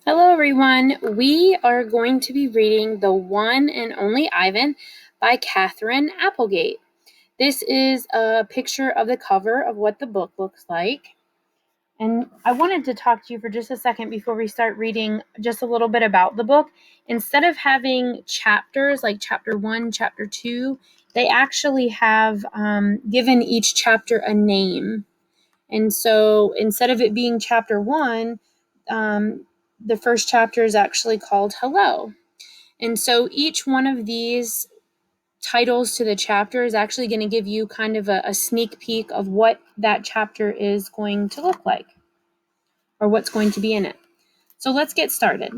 Hello, everyone. We are going to be reading The One and Only Ivan by Katherine Applegate. This is a picture of the cover of what the book looks like. And I wanted to talk to you for just a second before we start reading just a little bit about the book. Instead of having chapters like chapter 1, chapter 2, they actually have given each chapter a name. And so instead of it being chapter 1, the first chapter is actually called Hello. And so each one of these titles to the chapter is actually going to give you kind of a sneak peek of what that chapter is going to look like or what's going to be in it. So let's get started.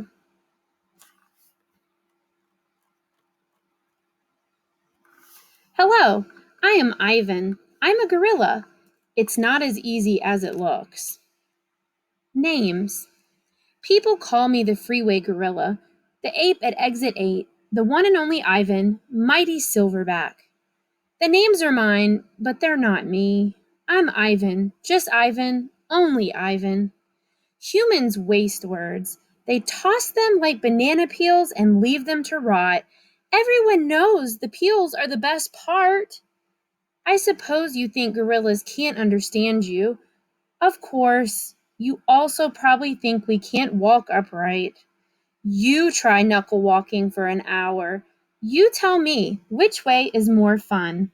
Hello, I am Ivan. I'm a gorilla. It's not as easy as it looks. Names. People call me the freeway gorilla, the ape at exit 8, the one and only Ivan, mighty silverback. The names are mine, but they're not me. I'm Ivan, just Ivan, only Ivan. Humans waste words. They toss them like banana peels and leave them to rot. Everyone knows the peels are the best part. I suppose you think gorillas can't understand you. Of course, you also probably think we can't walk upright. You try knuckle walking for an hour. You tell me, which way is more fun?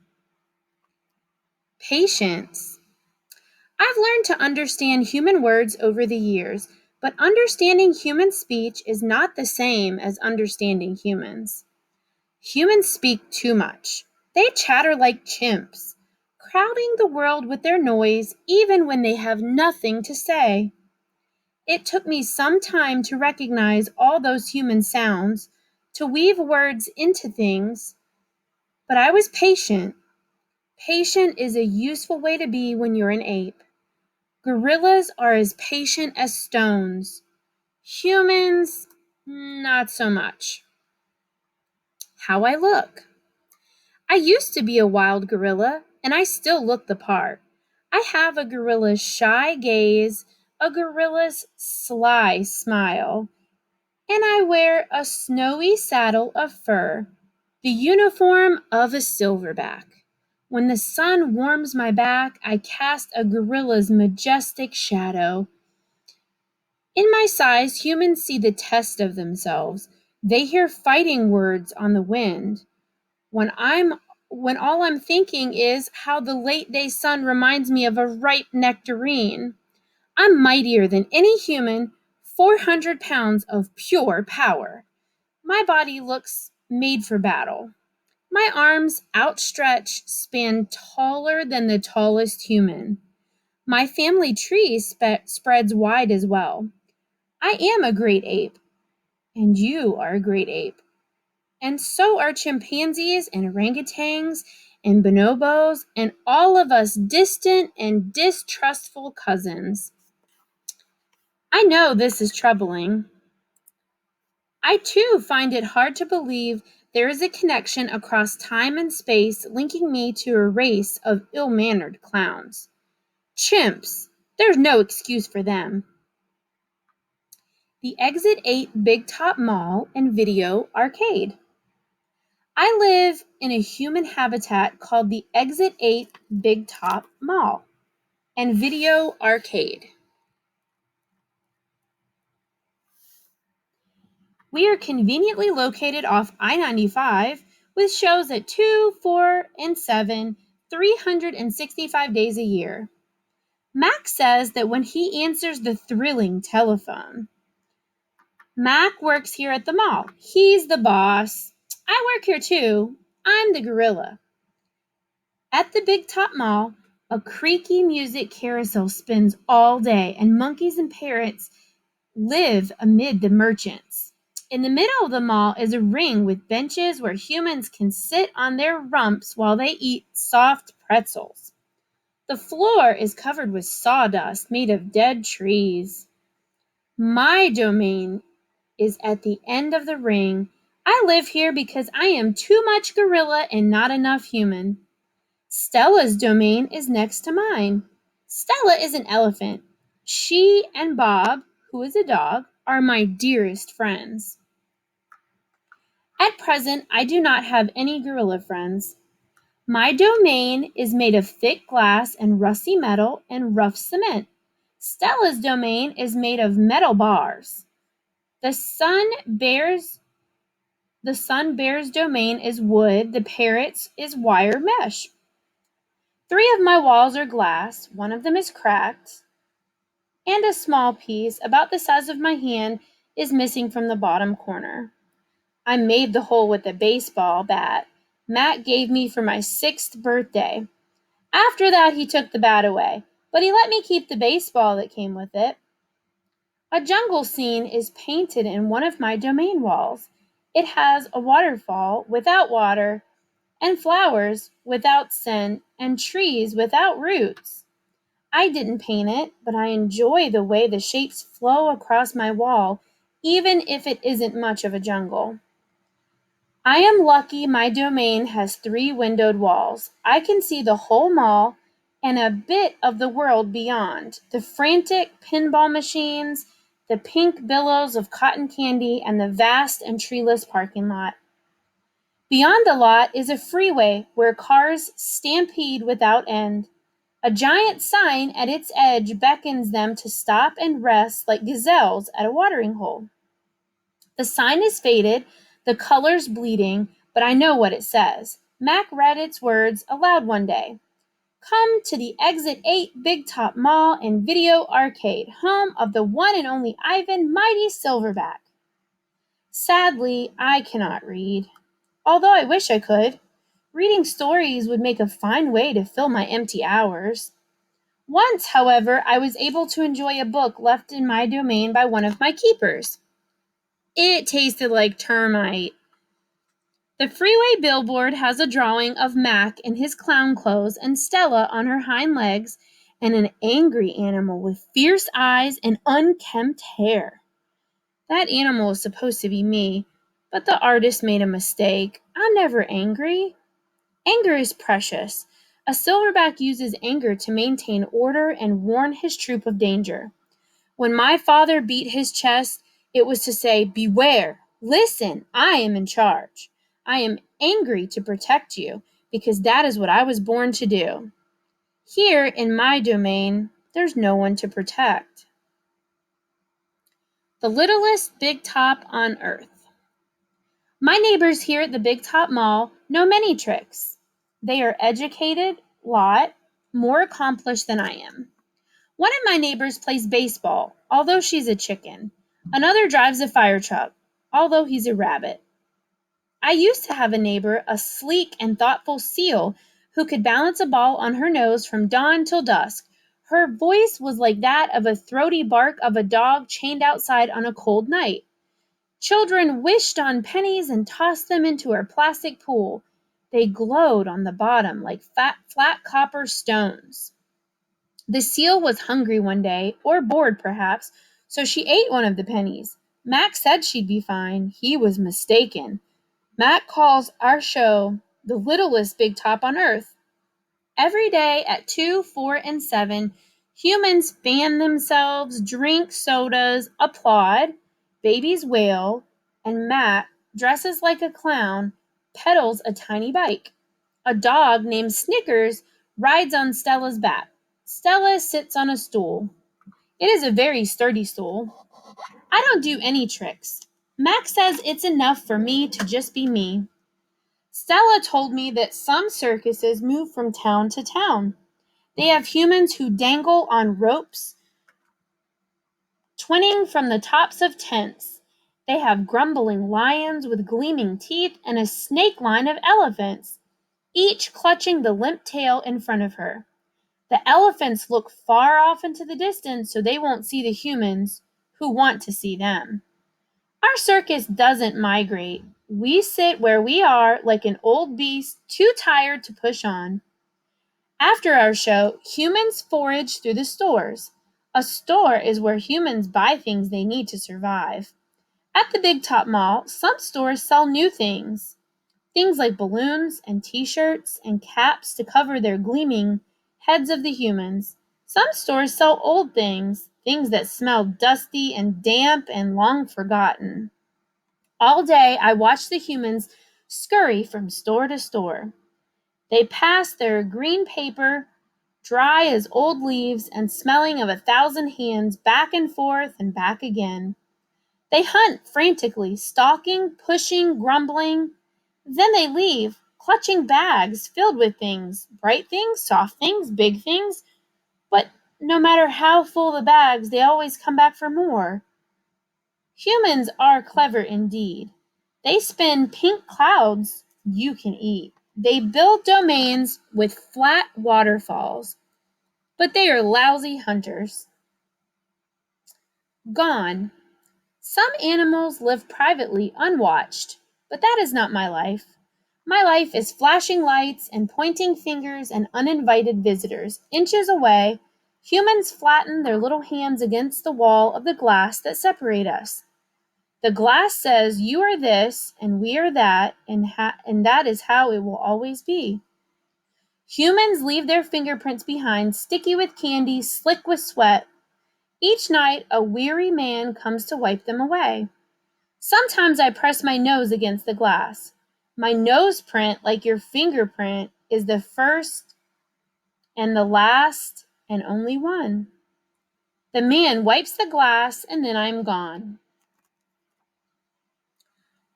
Patience. I've learned to understand human words over the years, but understanding human speech is not the same as understanding humans. Humans speak too much. They chatter like chimps, crowding the world with their noise even when they have nothing to say. It took me some time to recognize all those human sounds, to weave words into things, but I was patient. Patient is a useful way to be when you're an ape. Gorillas are as patient as stones. Humans, not so much. How I look. I used to be a wild gorilla, and I still look the part. I have a gorilla's shy gaze, a gorilla's sly smile, and I wear a snowy saddle of fur, the uniform of a silverback. When the sun warms my back, I cast a gorilla's majestic shadow. In my size, humans see the test of themselves. They hear fighting words on the wind. When all I'm thinking is how the late day sun reminds me of a ripe nectarine. I'm mightier than any human, 400 pounds of pure power. My body looks made for battle. My arms, outstretched, span taller than the tallest human. My family tree spreads wide as well. I am a great ape, and you are a great ape. And so are chimpanzees and orangutans and bonobos and all of us distant and distrustful cousins. I know this is troubling. I too find it hard to believe there is a connection across time and space linking me to a race of ill-mannered clowns. Chimps, there's no excuse for them. The Exit 8 Big Top Mall and Video Arcade. I live in a human habitat called the Exit 8 Big Top Mall and Video Arcade. We are conveniently located off I-95 with shows at 2, 4, and 7, 365 days a year. Mac says that when he answers the thrilling telephone. Mac works here at the mall. He's the boss. I work here too. I'm the gorilla. At the Big Top Mall, a creaky music carousel spins all day, and monkeys and parrots live amid the merchants. In the middle of the mall is a ring with benches where humans can sit on their rumps while they eat soft pretzels. The floor is covered with sawdust made of dead trees. My domain is at the end of the ring. I live here because I am too much gorilla and not enough human. Stella's domain is next to mine. Stella is an elephant. She and Bob, who is a dog, are my dearest friends. At present, I do not have any gorilla friends. My domain is made of thick glass and rusty metal and rough cement. Stella's domain is made of metal bars. The sun bear's domain is wood, the parrot's is wire mesh. 3 of my walls are glass, one of them is cracked, and a small piece, about the size of my hand, is missing from the bottom corner. I made the hole with a baseball bat Matt gave me for my 6th birthday. After that, he took the bat away, but he let me keep the baseball that came with it. A jungle scene is painted in one of my domain walls. It has a waterfall without water, and flowers without scent, and trees without roots. I didn't paint it, but I enjoy the way the shapes flow across my wall, even if it isn't much of a jungle. I am lucky my domain has 3 windowed walls. I can see the whole mall and a bit of the world beyond, the frantic pinball machines, the pink billows of cotton candy, and the vast and treeless parking lot. Beyond the lot is a freeway where cars stampede without end. A giant sign at its edge beckons them to stop and rest like gazelles at a watering hole. The sign is faded, the colors bleeding, but I know what it says. Mac read its words aloud one day. Come to the Exit 8 Big Top Mall and Video Arcade, home of the one and only Ivan Mighty Silverback. Sadly, I cannot read, although I wish I could. Reading stories would make a fine way to fill my empty hours. Once, however, I was able to enjoy a book left in my domain by one of my keepers. It tasted like termite. The freeway billboard has a drawing of Mac in his clown clothes and Stella on her hind legs and an angry animal with fierce eyes and unkempt hair. That animal is supposed to be me, but the artist made a mistake. I'm never angry. Anger is precious. A silverback uses anger to maintain order and warn his troop of danger. When my father beat his chest, it was to say, beware, listen, I am in charge. I am angry to protect you, because that is what I was born to do. Here, in my domain, there's no one to protect. The littlest big top on earth. My neighbors here at the Big Top Mall know many tricks. They are educated, more accomplished than I am. One of my neighbors plays baseball, although she's a chicken. Another drives a fire truck, although he's a rabbit. I used to have a neighbor, a sleek and thoughtful seal, who could balance a ball on her nose from dawn till dusk. Her voice was like that of a throaty bark of a dog chained outside on a cold night. Children wished on pennies and tossed them into her plastic pool. They glowed on the bottom like flat copper stones. The seal was hungry one day, or bored perhaps, so she ate one of the pennies. Mac said she'd be fine. He was mistaken. Mac calls our show the littlest big top on earth. Every day at 2, 4, and 7, humans fan themselves, drink sodas, applaud, babies wail, and Mac, dresses like a clown, pedals a tiny bike. A dog named Snickers rides on Stella's back. Stella sits on a stool. It is a very sturdy stool. I don't do any tricks. Max says it's enough for me to just be me. Stella told me that some circuses move from town to town. They have humans who dangle on ropes, twinning from the tops of tents. They have grumbling lions with gleaming teeth and a snake line of elephants, each clutching the limp tail in front of her. The elephants look far off into the distance so they won't see the humans who want to see them. Our circus doesn't migrate. We sit where we are like an old beast too tired to push on. After our show, humans forage through the stores. A store is where humans buy things they need to survive. At the Big Top Mall, some stores sell new things. Things like balloons and t-shirts and caps to cover their gleaming heads of the humans. Some stores sell old things, things that smell dusty and damp and long forgotten. All day I watch the humans scurry from store to store. They pass their green paper, dry as old leaves and smelling of 1,000 hands, back and forth and back again. They hunt frantically, stalking, pushing, grumbling. Then they leave, clutching bags filled with things, bright things, soft things, big things. But no matter how full the bags, they always come back for more. Humans are clever indeed. They spin pink clouds you can eat. They build domains with flat waterfalls, but they are lousy hunters. Gone. Some animals live privately, unwatched, but that is not my life. My life is flashing lights and pointing fingers and uninvited visitors. Inches away, humans flatten their little hands against the wall of the glass that separate us. The glass says you are this and we are that, and that is how it will always be. Humans leave their fingerprints behind, sticky with candy, slick with sweat. Each night, a weary man comes to wipe them away. Sometimes I press my nose against the glass. My nose print, like your fingerprint, is the first and the last and only one. The man wipes the glass and then I'm gone.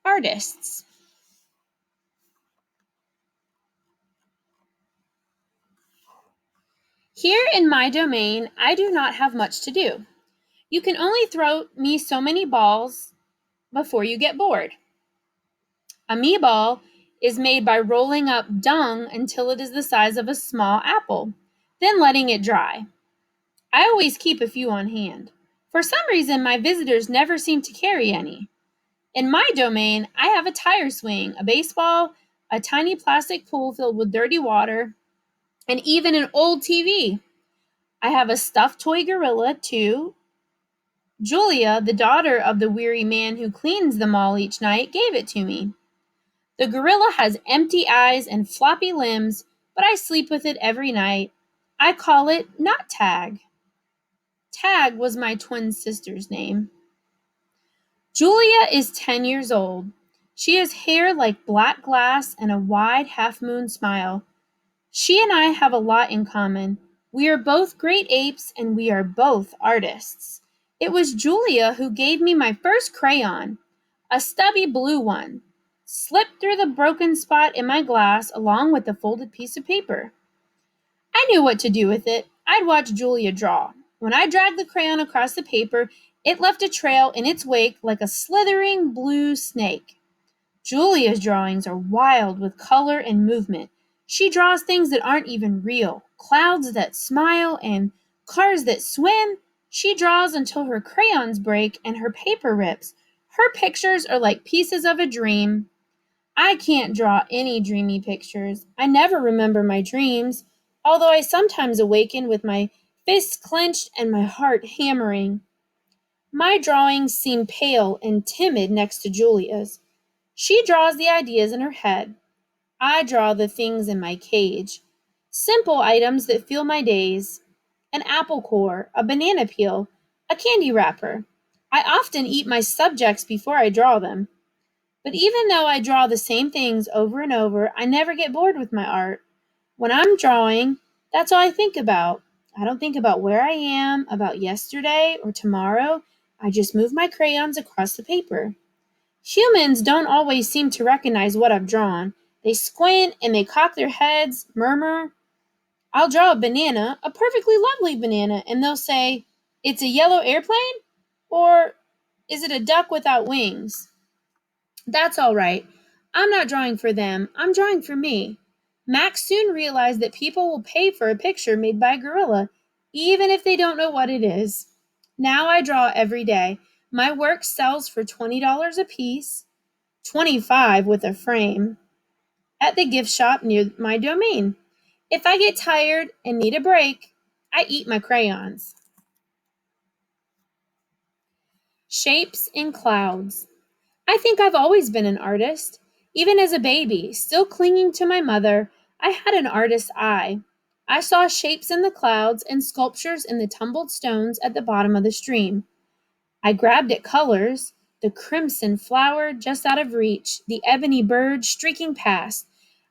Artists. Here in my domain, I do not have much to do. You can only throw me so many balls before you get bored. A me ball is made by rolling up dung until it is the size of a small apple, then letting it dry. I always keep a few on hand. For some reason, my visitors never seem to carry any. In my domain, I have a tire swing, a baseball, a tiny plastic pool filled with dirty water, and even an old TV. I have a stuffed toy gorilla, too. Julia, the daughter of the weary man who cleans the mall each night, gave it to me. The gorilla has empty eyes and floppy limbs, but I sleep with it every night. I call it Not Tag. Tag was my twin sister's name. Julia is 10 years old. She has hair like black glass and a wide half-moon smile. She and I have a lot in common. We are both great apes and we are both artists. It was Julia who gave me my first crayon, a stubby blue one, slipped through the broken spot in my glass along with the folded piece of paper. I knew what to do with it. I'd watch Julia draw. When I dragged the crayon across the paper, it left a trail in its wake like a slithering blue snake. Julia's drawings are wild with color and movement. She draws things that aren't even real, clouds that smile and cars that swim. She draws until her crayons break and her paper rips. Her pictures are like pieces of a dream. I can't draw any dreamy pictures. I never remember my dreams, although I sometimes awaken with my fists clenched and my heart hammering. My drawings seem pale and timid next to Julia's. She draws the ideas in her head. I draw the things in my cage. Simple items that fill my days. An apple core, a banana peel, a candy wrapper. I often eat my subjects before I draw them. But even though I draw the same things over and over, I never get bored with my art. When I'm drawing, that's all I think about. I don't think about where I am, about yesterday or tomorrow. I just move my crayons across the paper. Humans don't always seem to recognize what I've drawn. They squint and they cock their heads, murmur. I'll draw a banana, a perfectly lovely banana, and they'll say, "It's a yellow airplane?" Or, "Is it a duck without wings?" That's all right. I'm not drawing for them, I'm drawing for me. Max soon realized that people will pay for a picture made by a gorilla, even if they don't know what it is. Now I draw every day. My work sells for $20 a piece, 25 with a frame, at the gift shop near my domain. If I get tired and need a break, I eat my crayons. Shapes in clouds. I think I've always been an artist. Even as a baby, still clinging to my mother, I had an artist's eye. I saw shapes in the clouds and sculptures in the tumbled stones at the bottom of the stream. I grabbed at colors, the crimson flower just out of reach, the ebony bird streaking past.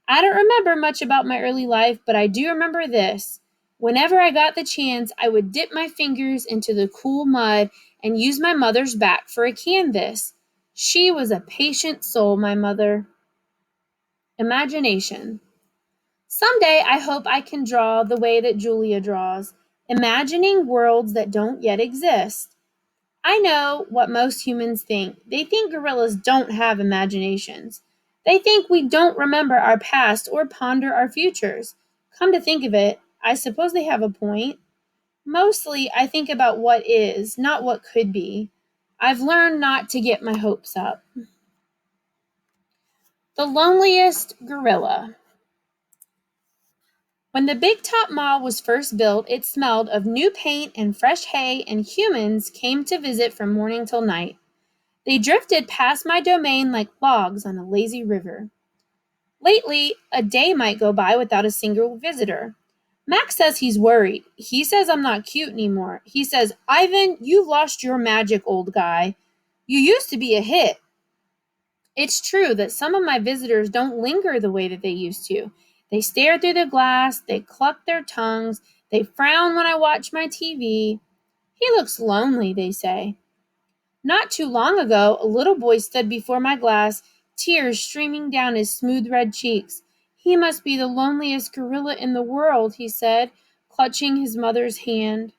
I don't remember much about my early life, but I do remember this. Whenever I got the chance, I would dip my fingers into the cool mud and use my mother's back for a canvas. She was a patient soul, my mother. Imagination. Someday I hope I can draw the way that Julia draws, imagining worlds that don't yet exist. I know what most humans think. They think gorillas don't have imaginations. They think we don't remember our past or ponder our futures. Come to think of it, I suppose they have a point. Mostly, I think about what is, not what could be. I've learned not to get my hopes up. The loneliest gorilla. When the Big Top Mall was first built, it smelled of new paint and fresh hay, and humans came to visit from morning till night. They drifted past my domain like logs on a lazy river. Lately, a day might go by without a single visitor. Max says he's worried. He says I'm not cute anymore. He says, Ivan, you lost your magic, old guy. You used to be a hit. It's true that some of my visitors don't linger the way that they used to. They stare through the glass, they cluck their tongues, they frown when I watch my TV. He looks lonely, they say. Not too long ago, a little boy stood before my glass, tears streaming down his smooth red cheeks. He must be the loneliest gorilla in the world, he said, clutching his mother's hand.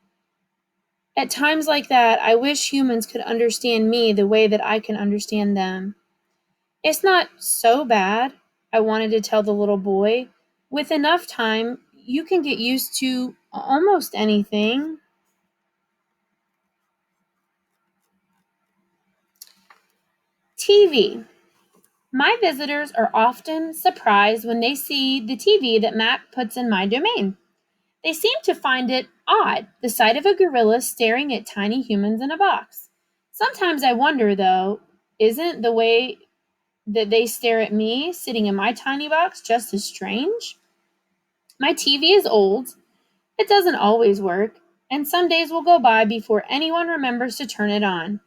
At times like that, I wish humans could understand me the way that I can understand them. It's not so bad, I wanted to tell the little boy. With enough time, you can get used to almost anything. TV. My visitors are often surprised when they see the TV that Matt puts in my domain. They seem to find it odd, the sight of a gorilla staring at tiny humans in a box. Sometimes I wonder, though, isn't the way that they stare at me sitting in my tiny box just as strange? My TV is old, it doesn't always work, and some days will go by before anyone remembers to turn it on.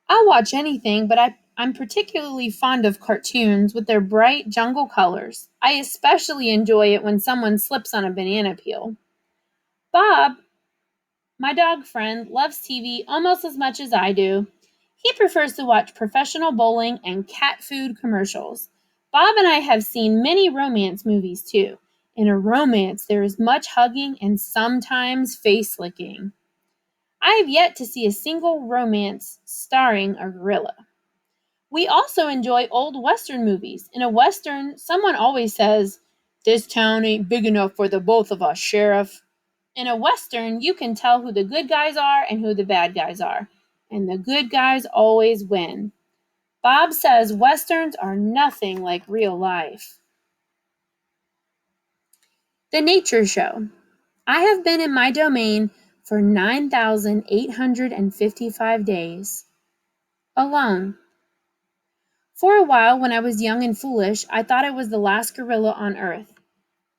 I'll watch anything, but I'm particularly fond of cartoons with their bright jungle colors. I especially enjoy it when someone slips on a banana peel. Bob, my dog friend, loves TV almost as much as I do. He prefers to watch professional bowling and cat food commercials. Bob and I have seen many romance movies too. In a romance, there is much hugging and sometimes face licking. I have yet to see a single romance starring a gorilla. We also enjoy old Western movies. In a Western, someone always says, "This town ain't big enough for the both of us, Sheriff." In a Western, you can tell who the good guys are and who the bad guys are. And the good guys always win. Bob says Westerns are nothing like real life. The Nature Show. I have been in my domain for 9,855 days. Alone. For a while, when I was young and foolish, I thought I was the last gorilla on Earth.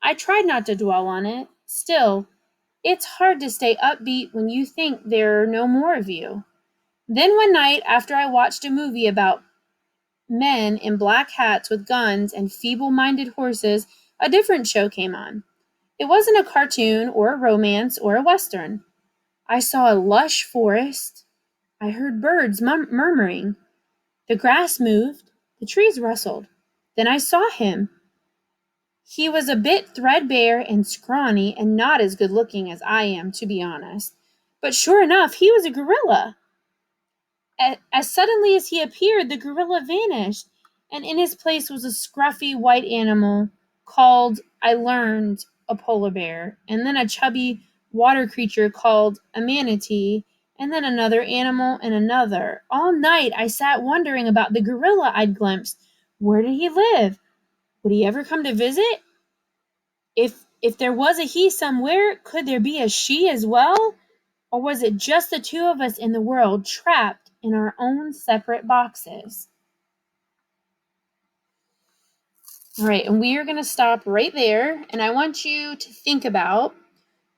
I tried not to dwell on it. Still, it's hard to stay upbeat when you think there are no more of you. Then one night, after I watched a movie about men in black hats with guns and feeble-minded horses, a different show came on. It wasn't a cartoon or a romance or a western. I saw a lush forest. I heard birds murmuring. The grass moved. The trees rustled. Then I saw him. He was a bit threadbare and scrawny and not as good looking as I am, to be honest. But sure enough, he was a gorilla. As suddenly as he appeared, the gorilla vanished, and in his place was a scruffy white animal called, I learned, a polar bear, and then a chubby water creature called a manatee, and then another animal and another. All night I sat wondering about the gorilla I'd glimpsed. Where did he live? Would he ever come to visit? If there was a he somewhere, could there be a she as well? Or was it just the two of us in the world, trapped in our own separate boxes? All right, and we are going to stop right there, and I want you to think about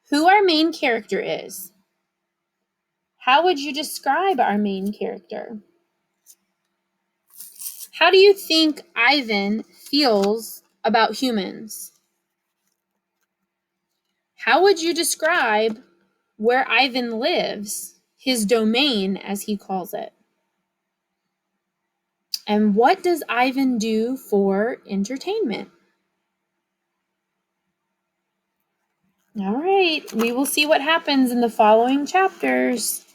who our main character is. How would you describe our main character? How do you think Ivan feels about humans? How would you describe where Ivan lives, his domain, as he calls it? And what does Ivan do for entertainment? All right, we will see what happens in the following chapters.